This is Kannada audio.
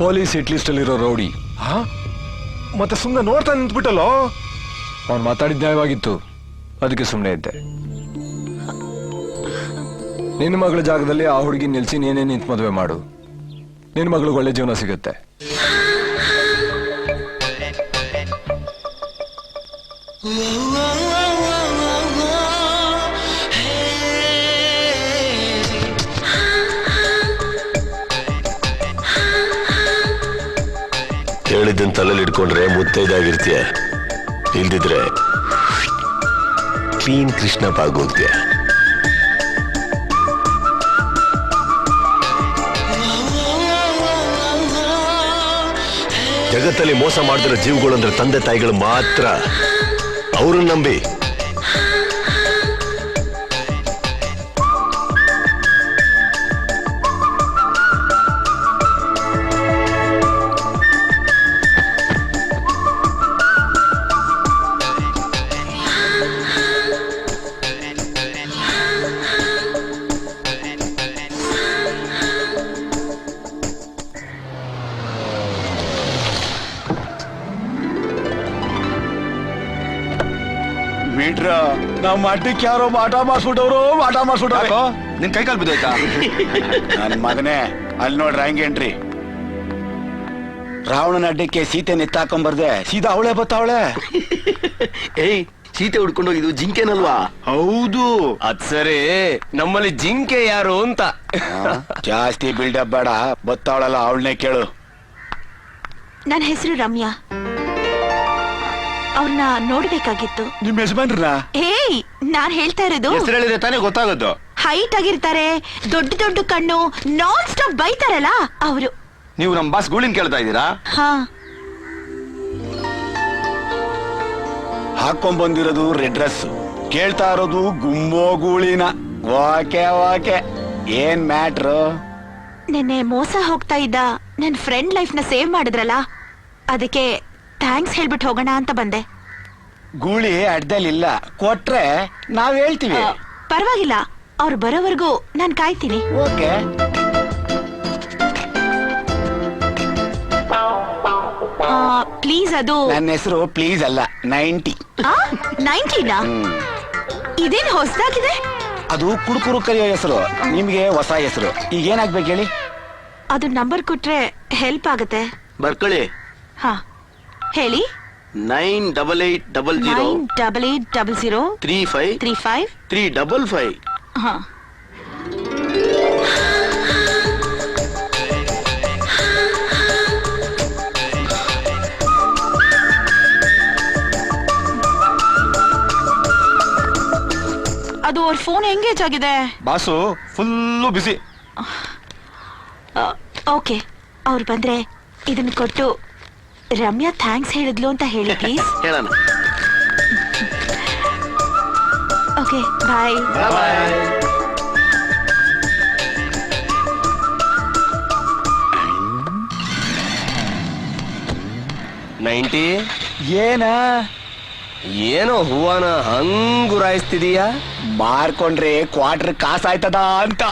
ಪೊಲೀಸ್ ಹಿಟ್ ಲಿಸ್ಟ್ ಅಲ್ಲಿರೋ ರೌಡಿ. ಮತ್ತೆ ಸುಮ್ಮನೆ ನೋಡ್ತಾ ನಿಂತ್ಬಿಟ್ಟಲ್ಲೋ. ಅವ್ನು ಮಾತಾಡಿದ ನ್ಯಾಯವಾಗಿತ್ತು, ಅದಕ್ಕೆ ಸುಮ್ಮನೆ ಇದ್ದೆ. ನಿನ್ನ ಮಗಳ ಜಾಗದಲ್ಲಿ ಆ ಹುಡುಗಿ ನಿಲ್ಸಿ ನೀನೇ ನಿಂತು ಮದುವೆ ಮಾಡು. ನಿನ್ನ ಮಗಳಿಗೆ ಒಳ್ಳೆ ಜೀವನ ಸಿಗುತ್ತೆ. ಹೇಳಿದ್ದನ್ ತಲೆಯಲ್ಲಿ ಇಟ್ಕೊಂಡ್ರೆ ಮುತ್ತೈದಾಗಿರ್ತೀಯ, ಇಲ್ದಿದ್ರೆ ಕ್ಲೀನ್ ಕೃಷ್ಣ ಬಾಗೋಗ್ತೀಯ. ಜಗತ್ತಲ್ಲಿ ಮೋಸ ಮಾಡಿದಿರೋ ಜೀವಗಳು ಅಂದ್ರೆ ತಂದೆ ತಾಯಿಗಳು ಮಾತ್ರ. ಅವ್ರನ್ನ ನಂಬಿ ಮೀಟ್ರ ನಮ್ಮ ಅಡ್ಡಕ್ಕೆ ಯಾರೋ ಮಾಟ ಮಾಡಿಸ್ಬಿಟ್ಟವ್ರು. ನಿನ್ ಕೈ ಕಾಲು ಬಿದ್ದೋಯ್ತಾ? ನನ್ ಮಗನೇ, ಅಲ್ಲಿ ನೋಡ್ರಿ ಹಂಗೇನ್ರಿ, ರಾವಣನ ಅಡ್ಡಕ್ಕೆ ಸೀತೆ ನೆತ್ತಾಕೊಂಬರ್ದೆ ಸೀದಾ ಅವಳೆ ಬತ್ತಾವಳೆ. ಏಯ್, ಸೀತೆ ಹುಡ್ಕೊಂಡೋಗಿದ್ದು ಜಿಂಕೆನಲ್ವಾ? ಹೌದು. ಅದ್ ಸರಿ, ನಮ್ಮಲ್ಲಿ ಜಿಂಕೆ ಯಾರು ಅಂತ. ಜಾಸ್ತಿ ಬಿಲ್ಡಪ್ ಬೇಡ, ಬತ್ತಾವಳಲ್ಲ ಅವಳನ್ನೇ ಕೇಳು. ನನ್ನ ಹೆಸರು ರಮ್ಯಾ. ಅವ್ರನ್ನ ನೋಡ್ಬೇಕಾಗಿತ್ತು. ನಿಮ್ ಯಜಮಾನ್ರನ್ನ? ಏಯ್, ನಾನ್ ಹೇಳ್ತಾ ಇರೋದು. ಹೆಸರು ಹೇಳಿದ್ರೆ ತಾನೇ ಗೊತ್ತಾಗೋದು. ಹೈಟ್ ಆಗಿರ್ತಾರೆ, ದೊಡ್ಡ ದೊಡ್ಡ ಕಣ್ಣು, ನಾನ್ ಸ್ಟಾಪ್ ಬೈತಾರಲ್ಲ ಅವರು. ನೀವು ನಮ್ ಬಾಸ್ ಗೂಳಿನ್ ಕೇಳ್ತಾ ಇದ್ದೀರಾ? ಹಾ, ಹಾಕೊಂಡ್ ಬಂದಿರೋದು ರೆಡ್ ಡ್ರೆಸ್, ಕೇಳ್ತಾ ಇರೋದು ಗುಮ್ಮೋ ಗೂಳಿನ. ಓಕೆ ಓಕೆ, ಏನ್ ಮ್ಯಾಟ್ರು? ನಿನ್ನೆ ಮೋಸ ಹೋಗ್ತಾ ಇದ್ದ ನನ್ ಫ್ರೆಂಡ್ ಲೈಫ್ ನ ಸೇವ್ ಮಾಡಿದ್ರಲ್ಲ, ಅದಕ್ಕೆ ಥ್ಯಾಂಕ್ಸ್ ಹೇಳ್ಬಿಟ್ಟು ಹೋಗೋಣ ಅಂತ ಬಂದೆ. ಗೂಳಿ ಅಡ್ಡಲಿಲ್ಲ, ಕೊಟ್ರೆ ನಾವ್ ಹೇಳ್ತೀವಿ. ಪರವಾಗಿಲ್ಲ, ಅವ್ರು ಬರೋವರೆಗೂ ನಾನ್ ಕಾಯ್ತೀನಿ. ಓಕೆ. ಪ್ಲೀಸ್. ಅದು ನನ್ನ ಹೆಸರು ಪ್ಲೀಸ್ ಅಲ್ಲ, 90. 90ನಾ? ಇದೇನ್ ಹೊಸದಾಗಿದೆ? ಅದು ಕುಡುಕುರು ಕರೆಯೋ ಹೆಸರು, ನಿಮ್ಗೆ ಹೊಸ ಹೆಸರು. ಈಗ ಏನಾಗ್ಬೇಕು ಹೇಳಿ? ಅದು ನಂಬರ್ ಕೊಟ್ರೆ ಹೆಲ್ಪ್ ಆಗುತ್ತೆ. ಬರ್ಕೊಳ್ಳಿ. ಹಾ, ಹೇಳಿ. 9880 9800 35 35 355. ಹಾ. ಅದು ಅವ್ರ ಫೋನ್ ಎಂಗೇಜ್ ಆಗಿದೆ. ಬಾಸು ಫುಲ್ಲು ಬಿಸಿ. ಓಕೆ, ಅವ್ರು ಬಂದ್ರೆ ಇದನ್ನ ಕೊಟ್ಟು ರಮ್ಯಾ ಥ್ಯಾಂಕ್ಸ್ ಹೇಳಿದ್ಲು ಅಂತ ಹೇಳಿ ಪ್ಲೀಸ್. ಹೇಳೋಣ. ಓಕೆ, ಬಾಯ್. ಬಾಯ್. ಏನೋ ಹೂವನ ಹಂಗುರಾಯಿಸ್ತಿದೀಯಾ? ಮಾರ್ಕೊಂಡ್ರೆ ಕ್ವಾರ್ಟರ್ ಕಾಸಾಯ್ತದ ಅಂತ.